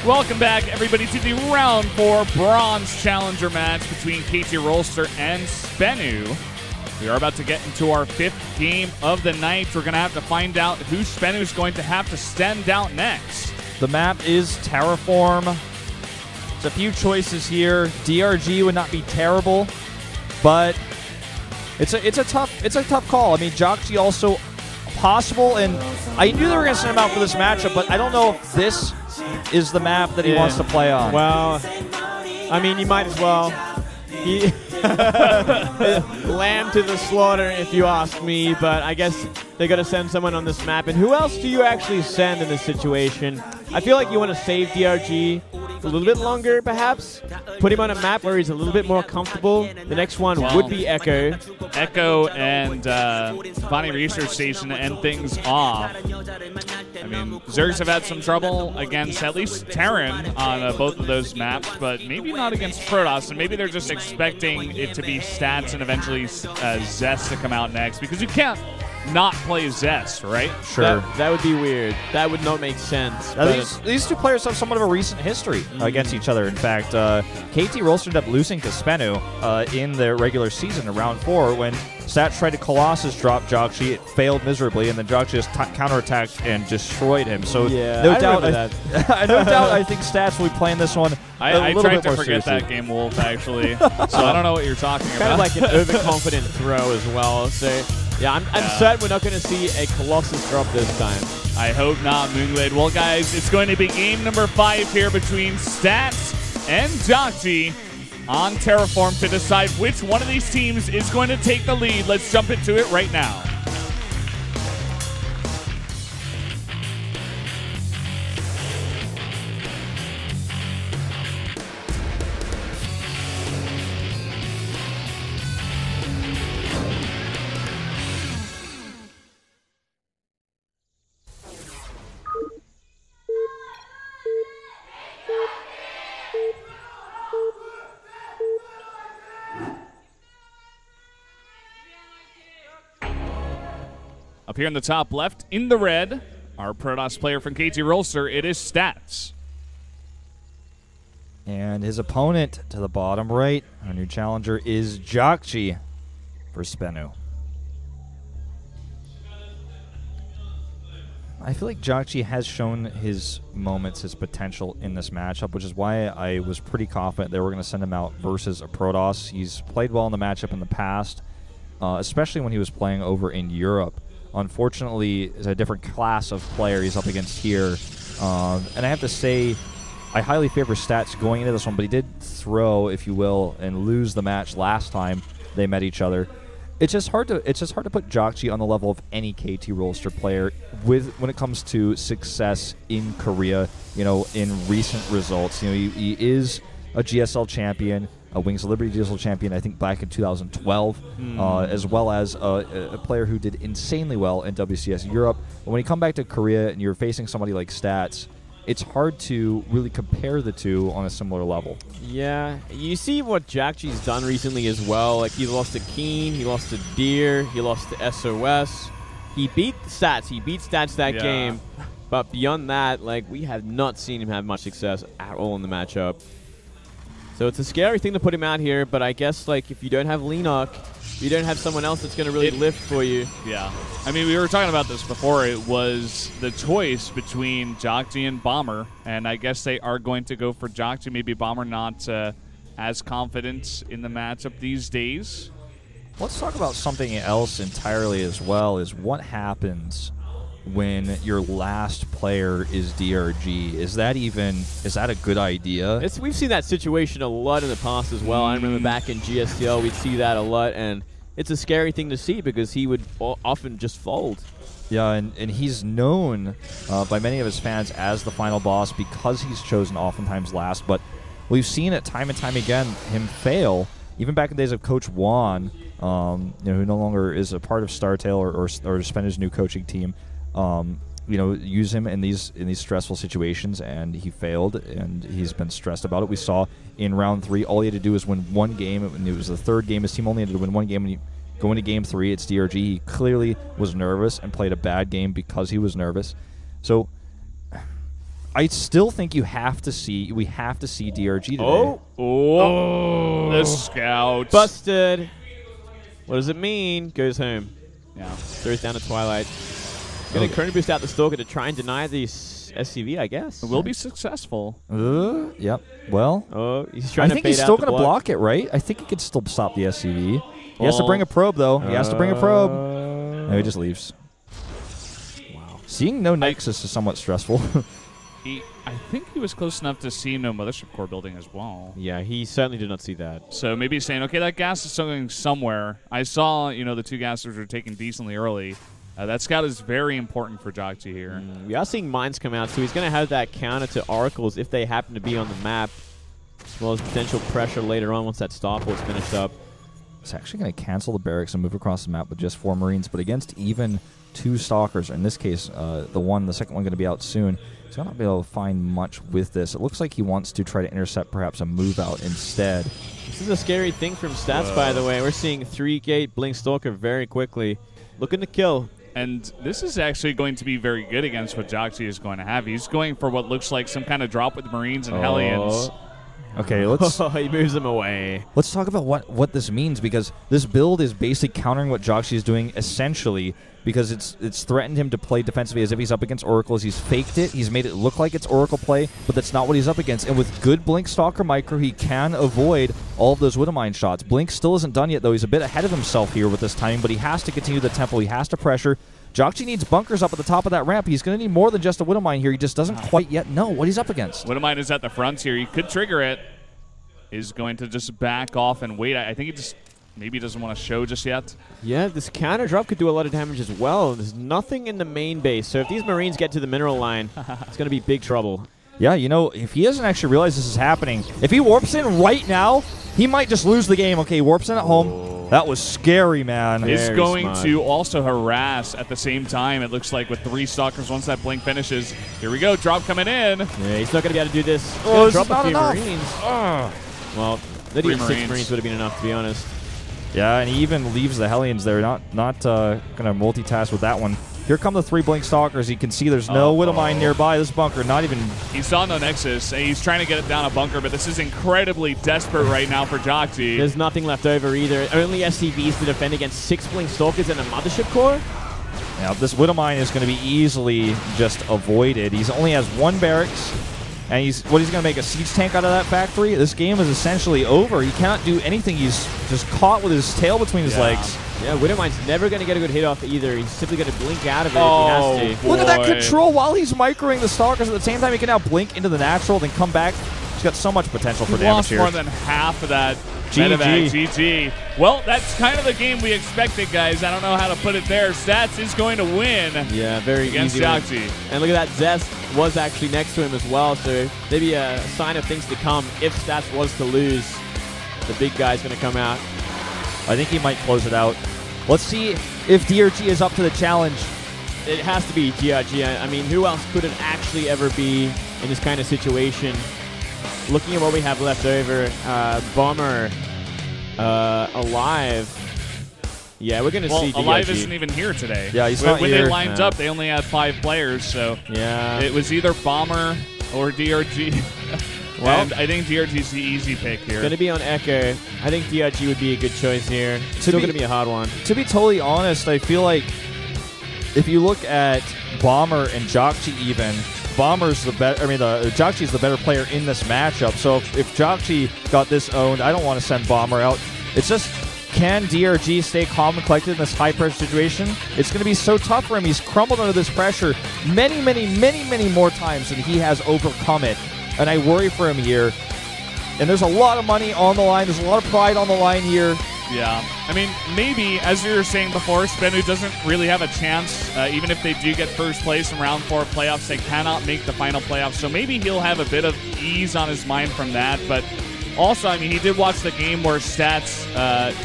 Welcome back, everybody, to the Round 4 Bronze Challenger match between KT Rolster and SBENU. We are about to get into our 5th game of the night. We're going to have to find out who SBENU is going to have to send out next. The map is Terraform. There's a few choices here. DRG would not be terrible, but it's a tough call. I mean, jjakji also possible, and I knew they were going to send him out for this matchup, but I don't know if this is the map that he wants to play on. Well, I mean, you might as well. Lamb to the slaughter, if you ask me, but I guess they got to send someone on this map. And who else do you actually send in this situation? I feel like you want to save DRG a little bit longer, perhaps. Put him on a map where he's a little bit more comfortable. The next one would be Echo. Echo and Bonnie Research Station to end things off. I mean, Zergs have had some trouble against at least Terran on both of those maps, but maybe not against Protoss, and maybe they're just expecting it to be Stats and eventually Zest to come out next, because you can't not play Zest, right? Sure. That would be weird. That would not make sense. These two players have somewhat of a recent history against each other. In fact, KT Rolster ended up losing to SBENU in their regular season in Round 4 when Stats tried to Colossus drop jjakji. It failed miserably, and then jjakji just counterattacked and destroyed him. So no doubt, I think Stats will be playing this one I a little tried bit to more forget seriously. that game, Wolf, actually. So I don't know what you're talking about. Kind of like an overconfident throw as well. So yeah, I'm certain we're not going to see a Colossus drop this time. I hope not, Moonglade. Well, guys, it's going to be game number 5 here between Stats and jjakji on Terraform to decide which one of these teams is going to take the lead. Let's jump into it right now. Up here in the top left, in the red, our Protoss player from KT Rolster, it is Stats. And his opponent to the bottom right, our new challenger, is jjakji for SBENU. I feel like jjakji has shown his moments, his potential in this matchup, which is why I was pretty confident they were going to send him out versus a Protoss. He's played well in the matchup in the past, especially when he was playing over in Europe. Unfortunately, it's a different class of player he's up against here. And I have to say, I highly favor Stats going into this one, but he did throw, if you will, and lose the match last time they met each other. It's just hard to put jjakji on the level of any KT Rolster player when it comes to success in Korea, you know, in recent results. You know, he is a GSL champion, a Wings of Liberty GSL champion, I think back in 2012, as well as a player who did insanely well in WCS Europe. But when you come back to Korea and you're facing somebody like Stats, it's hard to really compare the two on a similar level. Yeah, you see what jjakji's done recently as well. Like, he lost to Keen, he lost to Deer, he lost to SOS. He beat Stats. He beat Stats that game. But beyond that, like, we have not seen him have much success at all in the matchup. So it's a scary thing to put him out here, but I guess, like, if you don't have Leenock, you don't have someone else that's going to really lift for you. Yeah. I mean, we were talking about this before. It was the choice between jjakji and Bomber, and I guess they are going to go for jjakji. Maybe Bomber not as confident in the matchup these days. Let's talk about something else entirely as well, is what happens when your last player is DRG. Is that a good idea? We've seen that situation a lot in the past as well. I remember back in GSTL, we'd see that a lot, and it's a scary thing to see because he would often just fold. Yeah, and he's known by many of his fans as the final boss because he's chosen oftentimes last, but we've seen it time and time again, him fail, even back in the days of Coach Juan, you know, who no longer is a part of StarTale or SBENU's new coaching team. You know, use him in these stressful situations, and he failed, and he's been stressed about it. We saw in round 3, all he had to do was win one game. It was the third game. His team only had to win one game. When you go into game 3, it's DRG. He clearly was nervous and played a bad game because he was nervous. So I still think we have to see DRG today. Oh, the scout. Busted. What does it mean? Goes home. Yeah. Throws down to Twilight. Going to Chrono Boost out the Stalker to try and deny the SCV, I guess. It will be successful. Yep. Well, he's trying I think to he's still going to block it, right? I think he could still stop the SCV. He has to bring a probe, though. He has to bring a probe. No, he just leaves. Wow. Seeing no Nexus is somewhat stressful. I think he was close enough to see no Mothership Core building as well. Yeah, he certainly did not see that. So maybe he's saying, okay, that gas is still going somewhere. I saw, the two gassers were taken decently early. That scout is very important for jjakji here. We are seeing mines come out, so he's going to have that counter to oracles if they happen to be on the map, as well as potential pressure later on once that starport's finished up. It's actually going to cancel the barracks and move across the map with just 4 Marines, but against even 2 Stalkers, in this case, the second one going to be out soon, he's going to not be able to find much with this. It looks like he wants to try to intercept perhaps a move out instead. This is a scary thing from Stats, by the way. We're seeing 3-gate Blink Stalker very quickly. Looking to kill. And this is actually going to be very good against what jjakji is going to have. He's going for what looks like some kind of drop with Marines and Hellions. Okay, let's... he moves them away. Let's talk about what this means, because this build is basically countering what jjakji is doing essentially, because it's threatened him to play defensively as if he's up against Oracles. He's faked it. He's made it look like it's Oracle play, but that's not what he's up against. And with good Blink Stalker Micro, he can avoid all of those Widowmine shots. Blink still isn't done yet, though. He's a bit ahead of himself here with this timing, but he has to continue the tempo. He has to pressure. jjakji needs bunkers up at the top of that ramp. He's going to need more than just a Widowmine here. He just doesn't quite yet know what he's up against. Widowmine is at the front here. He could trigger it. Is going to just back off and wait. I think he just maybe doesn't want to show just yet. Yeah, this counter drop could do a lot of damage as well. There's nothing in the main base, so if these Marines get to the mineral line, it's going to be big trouble. Yeah, if he doesn't actually realize this is happening, if he warps in right now, he might just lose the game. Okay, he warps in at home. That was scary, man. Is going to also harass at the same time, it looks like, with 3 Stalkers once that blink finishes. Here we go, drop coming in. Yeah, he's not going to be able to do this. Oh, drop not a few enough. Marines. Well, the 6 Marines would have been enough, to be honest. Yeah, and he even leaves the Hellions there. Not going to multitask with that one. Here come the 3 Blink Stalkers. You can see there's no Widowmine nearby. This bunker, not even... He's on the Nexus, and he's trying to get it down a bunker, but this is incredibly desperate right now for jjakji. There's nothing left over either. Only SCVs to defend against 6 Blink Stalkers and a Mothership Core. Now, this Widowmine is going to be easily just avoided. He only has 1 barracks. And he's going to make a siege tank out of that factory? This game is essentially over. He cannot do anything. He's just caught with his tail between his legs. Yeah, Widowmine's never going to get a good hit off either. He's simply going to blink out of it if he has to. Look at that control while he's microing the Stalkers. At the same time, he can now blink into the natural, then come back. He's got so much potential for damage here. Lost more than half of that. GG. Well, that's kind of the game we expected, guys. I don't know how to put it there. Stats is going to win. Yeah, very against easy jjakji. And look at that, Zest was actually next to him as well, so maybe a sign of things to come. If Stats was to lose, the big guy's going to come out. I think he might close it out. Let's see if DRG is up to the challenge. It has to be jjakji. I mean, who else could it actually ever be in this kind of situation? Looking at what we have left over, Bomber, Alive. Yeah, we're going to see DRG. Alive isn't even here today. Yeah, he's not here. When they lined up, they only had 5 players, so yeah, it was either Bomber or DRG. Well, and I think DRG's the easy pick here. It's going to be on Echo. I think DRG would be a good choice here. It's still going to be a hard one. To be totally honest, I feel like if you look at Bomber and jjakji even, Bomber's the better. I mean, jjakji's the better player in this matchup. So if jjakji got this owned, I don't want to send Bomber out. It's just, can DRG stay calm and collected in this high-pressure situation? It's going to be so tough for him. He's crumbled under this pressure many more times than he has overcome it. And I worry for him here. And there's a lot of money on the line. There's a lot of pride on the line here. Yeah. I mean, maybe, as you were saying before, SBENU doesn't really have a chance. Even if they do get first place in round 4 playoffs, they cannot make the final playoffs. So maybe he'll have a bit of ease on his mind from that. But also, I mean, he did watch the game where Stats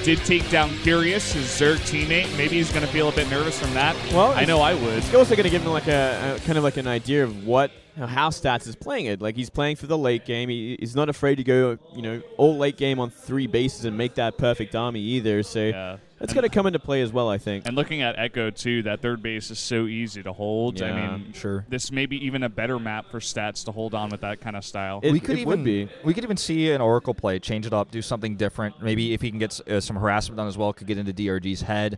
did take down Curious, his Zerg teammate. Maybe he's going to feel a bit nervous from that. Well, I know I would. It's also going to give him like a kind of like an idea of how Stats is playing it. Like, he's playing for the late game. He's not afraid to go, all late game on 3 bases and make that perfect army either. So That's going to come into play as well, I think. And looking at Echo, too, that third base is so easy to hold. Yeah, I mean, sure. This may be even a better map for Stats to hold on with that kind of style. We could even see an Oracle play, change it up, do something different. Maybe if he can get some harassment done as well, could get into DRG's head.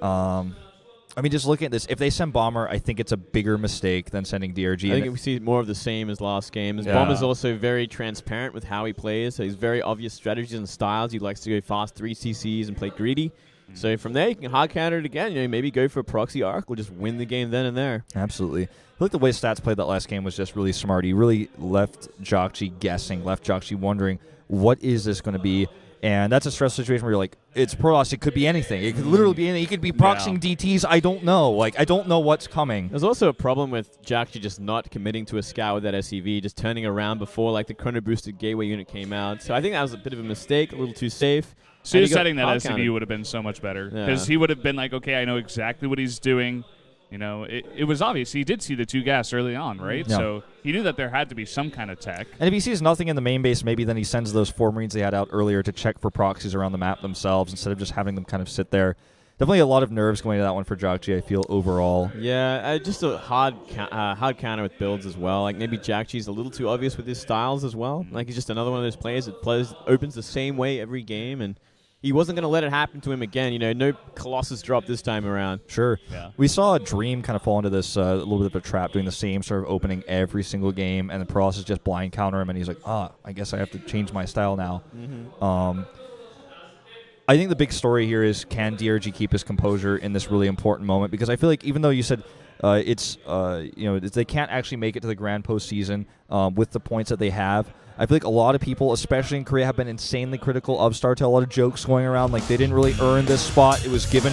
I mean, just looking at this, if they send Bomber, I think it's a bigger mistake than sending DRG. I think we see more of the same as last game. Yeah. Bomber's also very transparent with how he plays. So he's very obvious strategies and styles. He likes to go fast 3 CCs and play greedy. So from there, you can hard counter it again. Maybe go for a proxy arc or just win the game then and there. Absolutely. I feel like the way Stats played that last game was just really smart. He really left jjakji guessing, left jjakji wondering, what is this going to be? And that's a stressful situation where you're like, it's Protoss. It could be anything. It could literally be anything. He could be proxying DTs. I don't know. Like, I don't know what's coming. There's also a problem with jjakji just not committing to a scout with that SCV, just turning around before like the chrono boosted gateway unit came out. So I think that was a bit of a mistake, a little too safe. So setting that SCV would have been so much better because he would have been like, okay, I know exactly what he's doing. It was obvious. He did see the 2 gas early on, right? Yeah. So he knew that there had to be some kind of tech. And if he sees nothing in the main base, maybe then he sends those 4 Marines they had out earlier to check for proxies around the map themselves instead of just having them kind of sit there. Definitely a lot of nerves going to that one for jjakji, I feel, overall. Yeah, just a hard counter with builds as well. Like maybe jjakji's a little too obvious with his styles as well. Like he's just another one of those players that opens the same way every game, and he wasn't going to let it happen to him again. No Colossus drop this time around. Sure. Yeah. We saw Dream kind of fall into this a little bit of a trap, doing the same sort of opening every single game, and the Protoss just blind counter him, and he's like, I guess I have to change my style now. I think the big story here is, can DRG keep his composure in this really important moment? Because I feel like even though you said they can't actually make it to the grand postseason with the points that they have, I feel like a lot of people, especially in Korea, have been insanely critical of StarTale. A lot of jokes going around like they didn't really earn this spot. It was given